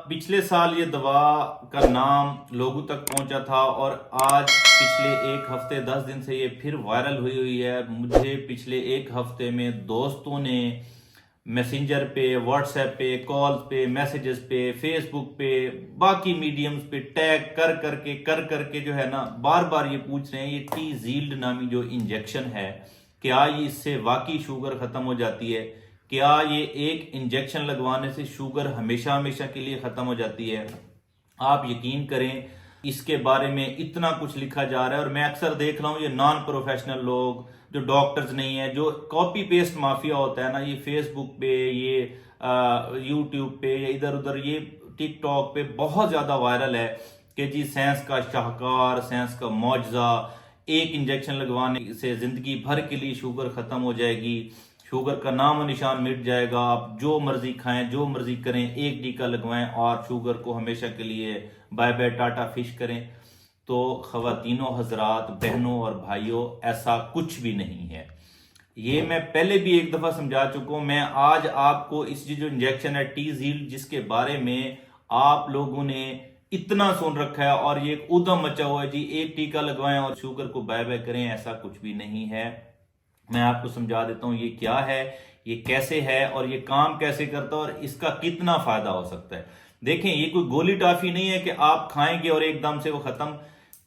पिछले साल ये दवा का नाम लोगों तक पहुंचा था और आज पिछले एक हफ्ते 10 दिन से ये फिर वायरल हुई है। मुझे पिछले एक हफ्ते में दोस्तों ने मैसेंजर पे, व्हाट्सएप पे, कॉल्स पे, मैसेजेस पे, फेसबुक पे, बाकी मीडियम्स पे टैग कर करके जो है ना बार बार ये पूछ रहे हैं ये टी जील्ड नामी जो इंजेक्शन है क्या ये इससे वाकई शुगर खत्म हो जाती है, क्या ये एक इंजेक्शन लगवाने से शुगर हमेशा हमेशा के लिए खत्म हो जाती है। आप यकीन करें इसके बारे में इतना कुछ लिखा जा रहा है और मैं अक्सर देख रहा हूं ये नॉन प्रोफेशनल लोग जो डॉक्टर्स नहीं है, जो कॉपी पेस्ट माफिया होता है ना, ये फेसबुक पे, ये यूट्यूब पे या इधर उधर ये टिकटॉक पे बहुत ज्यादा वायरल है कि जी साइंस का शाहकार, साइंस का मौजजा, एक इंजेक्शन लगवाने से जिंदगी भर के लिए शुगर खत्म हो जाएगी, शुगर का नाम और निशान मिट जाएगा, आप जो मर्जी खाएं, जो मर्जी करें, एक टीका लगवाएं और शुगर को हमेशा के लिए बाय बाय टाटा फिश करें। तो खवातीनों, हजरात, बहनों और भाइयों, ऐसा कुछ भी नहीं है। ये मैं पहले भी एक दफा समझा चुका हूं। मैं आज आपको इस जो इंजेक्शन है टी जील्ड, जिसके बारे में आप लोगों ने इतना सुन रखा है और ये एक उद्यम मचा हुआ है जी एक टीका लगवाएं और शुगर को बाय बाय करें, ऐसा कुछ भी नहीं है। मैं आपको समझा देता हूं ये क्या है, ये कैसे है और ये काम कैसे करता है और इसका कितना फायदा हो सकता है। देखें, ये कोई गोली टाफी नहीं है कि आप खाएंगे और एकदम से वो खत्म।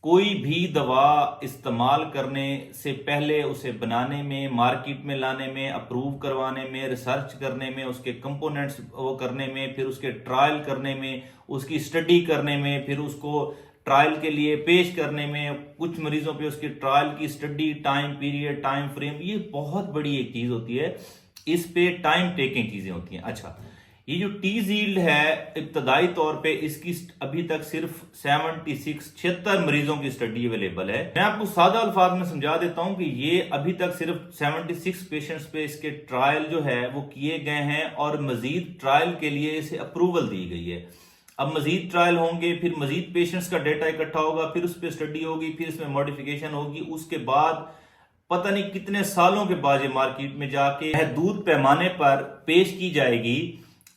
कोई भी दवा इस्तेमाल करने से पहले उसे बनाने में, मार्केट में लाने में, अप्रूव करवाने में, रिसर्च करने में, उसके कंपोनेंट्स वो करने में, फिर उसके ट्रायल करने में, उसकी स्टडी करने में, फिर उसको ट्रायल के लिए पेश करने में, कुछ मरीजों पे उसकी ट्रायल की study, time period, time frame, ये बहुत बड़ी एक चीज होती है। इस पे टाइम टेकिंग चीजें होती हैं। अच्छा, ये जो टी जील्ड है इब्तदाई तौर पे इसकी अभी तक सिर्फ 76 मरीजों की स्टडी अवेलेबल है। मैं आपको सादा अल्फाज में समझा देता हूं कि ये अभी तक सिर्फ 76 पेशेंट्स पे इसके ट्रायल जो है वो किए गए हैं और मजीद ट्रायल के लिए इसे अप्रूवल दी गई है। अब मजीद ट्रायल होंगे, फिर मजीद पेशेंट्स का डेटा इकट्ठा होगा, फिर उस पर स्टडी होगी, फिर इसमें मॉडिफिकेशन होगी, उसके बाद पता नहीं कितने सालों के बाद ये मार्केट में जाके महदूद पैमाने पर पेश की जाएगी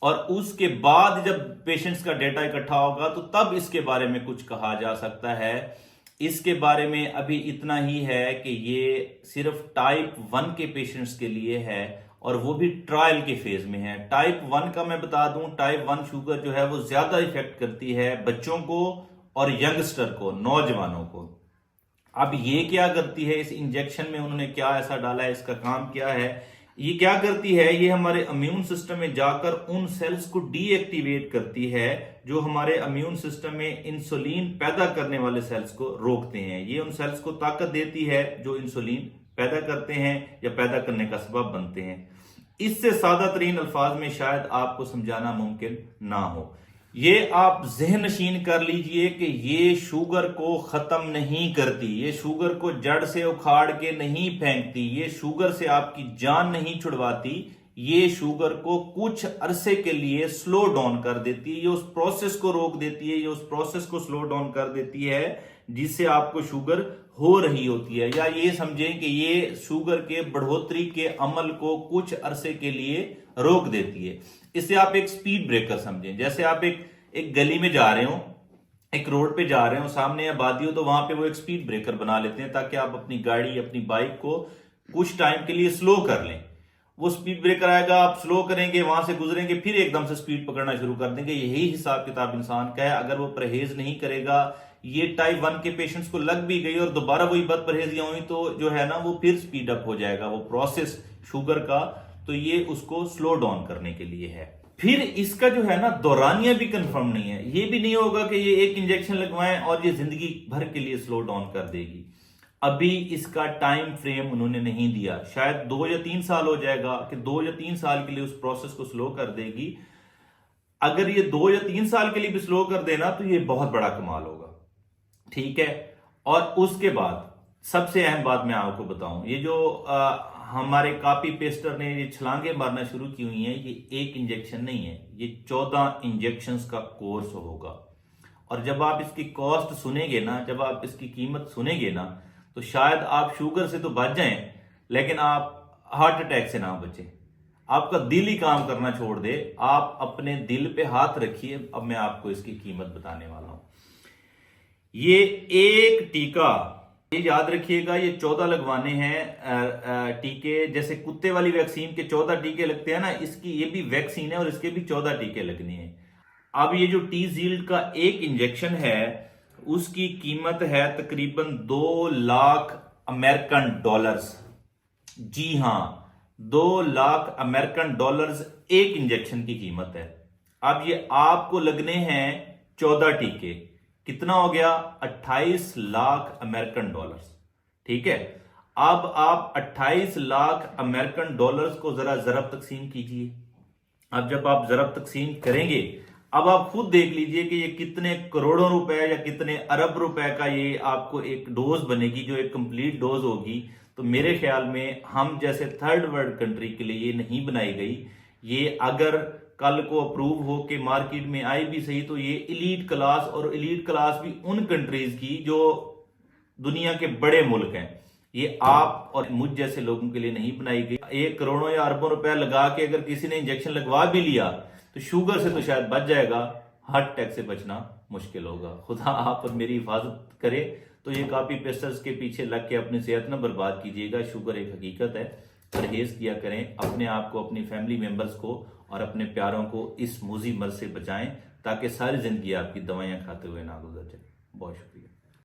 और उसके बाद जब पेशेंट्स का डेटा इकट्ठा होगा तो तब इसके बारे में कुछ कहा जा सकता है। इसके बारे में अभी इतना ही है कि ये सिर्फ टाइप 1 के पेशेंट्स के लिए है और वो भी ट्रायल के फेज में है। टाइप 1 का मैं बता दूं, टाइप 1 शुगर जो है वो ज्यादा इफेक्ट करती है बच्चों को और यंगस्टर को, नौजवानों को। अब ये क्या करती है, इस इंजेक्शन में उन्होंने क्या ऐसा डाला है, इसका काम क्या है, ये क्या करती है, ये हमारे इम्यून सिस्टम में जाकर उन सेल्स को डीएक्टिवेट करती है जो हमारे इम्यून सिस्टम में इंसुलिन पैदा करने वाले सेल्स को रोकते हैं। ये उन सेल्स को ताकत देती है जो इंसुलिन पैदा करते हैं या पैदा करने का सबब बनते हैं। इससे सादा तरीन अल्फाज में शायद आपको समझाना मुमकिन ना हो। ये आप ज़हन नशीन कर लीजिए कि ये शुगर को खत्म नहीं करती, ये शुगर को जड़ से उखाड़ के नहीं फेंकती, ये शुगर से आपकी जान नहीं छुड़वाती, ये शुगर को कुछ अरसे के लिए स्लो डाउन कर देती है, ये उस प्रोसेस को रोक देती है, ये उस प्रोसेस को स्लो डाउन कर देती है जिससे आपको शुगर हो रही होती है। या ये समझें कि ये शुगर के बढ़ोतरी के अमल को कुछ अरसे के लिए रोक देती है। इसे आप एक स्पीड ब्रेकर समझें। जैसे आप एक गली में जा रहे हो, एक रोड पे जा रहे हो, सामने आबादी हो, तो वहां पे वो एक स्पीड ब्रेकर बना लेते हैं ताकि आप अपनी गाड़ी, अपनी बाइक को कुछ टाइम के लिए स्लो कर लें। वो स्पीड ब्रेकर आएगा, आप स्लो करेंगे, वहां से गुजरेंगे, फिर एकदम से स्पीड पकड़ना शुरू कर देंगे। यही हिसाब किताब इंसान का है। अगर वो परहेज नहीं करेगा, ये टाइप 1 के पेशेंट्स को लग भी गई और दोबारा वही बद परहेजियां हुई तो जो है ना वो फिर स्पीड अप हो जाएगा वो प्रोसेस शुगर का। तो ये उसको स्लो डाउन करने के लिए है। फिर इसका जो है ना दौरानिया भी कंफर्म नहीं है। ये भी नहीं होगा कि ये एक इंजेक्शन लगवाएं और ये जिंदगी भर के लिए स्लो डाउन कर देगी। अभी इसका टाइम फ्रेम उन्होंने नहीं दिया। शायद 2 या 3 साल हो जाएगा कि 2 या 3 साल के लिए उस प्रोसेस को स्लो कर देगी। अगर ये 2 या 3 साल के लिए भी स्लो कर देना तो ये बहुत बड़ा कमाल होगा, ठीक है। और उसके बाद सबसे अहम बात मैं आपको बताऊं, ये जो हमारे कॉपी पेस्टर ने ये छलांगे मारना शुरू की हुई हैं, ये एक इंजेक्शन नहीं है, ये 14 इंजेक्शंस का कोर्स होगा। और जब आप इसकी कॉस्ट सुनेंगे ना, जब आप इसकी कीमत सुनेंगे ना, तो शायद आप शुगर से तो बच जाएं लेकिन आप हार्ट अटैक से ना बचें। आपका दिल ही काम करना छोड़ दे, आप अपने दिल पे हाथ रखिए। अब मैं आपको इसकी कीमत बताने वाला हूं। ये एक टीका, ये याद रखिएगा, ये 14 लगवाने हैं टीके। जैसे कुत्ते वाली वैक्सीन के 14 टीके लगते हैं ना, इसकी ये भी वैक्सीन है और इसके भी 14 टीके लगने हैं। अब ये जो टीजील्ड का एक इंजेक्शन है उसकी कीमत है तकरीबन 2 लाख अमेरिकन डॉलर्स। जी हां, 2 लाख अमेरिकन डॉलर्स एक इंजेक्शन की कीमत है। अब ये आपको लगने हैं 14 टीके, कितना हो गया? 28 लाख अमेरिकन डॉलर्स। ठीक है, अब आप 28 लाख अमेरिकन डॉलर्स को जरा जरब तकसीम कीजिए। अब जब आप जरब तकसीम करेंगे, अब आप खुद देख लीजिए कि ये कितने करोड़ों रुपए या कितने अरब रुपए का ये आपको एक डोज बनेगी, जो एक कंप्लीट डोज होगी। तो मेरे ख्याल में हम जैसे थर्ड वर्ल्ड कंट्री के लिए ये नहीं बनाई गई। ये अगर कल को अप्रूव हो के मार्केट में आई भी सही, तो ये इलीट क्लास, और इलीट क्लास भी उन कंट्रीज की जो दुनिया के बड़े मुल्क हैं। ये आप और मुझ जैसे लोगों के लिए नहीं बनाई गई। 1 करोड़ों या अरबों रुपया लगा के अगर किसी ने इंजेक्शन लगवा भी लिया तो शुगर से तो शायद बच जाएगा, हार्ट अटैक से बचना मुश्किल होगा। खुदा आप और मेरी हिफाजत करे। तो ये कॉपी पेस्टर्स के पीछे लग के अपनी सेहत न बर्बाद कीजिएगा। शुगर एक हकीकत है, परहेज किया करें। अपने आप को, अपनी फैमिली मेंबर्स को और अपने प्यारों को इस मूजी मर्ज से बचाएं, ताकि सारी जिंदगी आपकी दवाइयां खाते हुए ना गुजर जाए। बहुत शुक्रिया।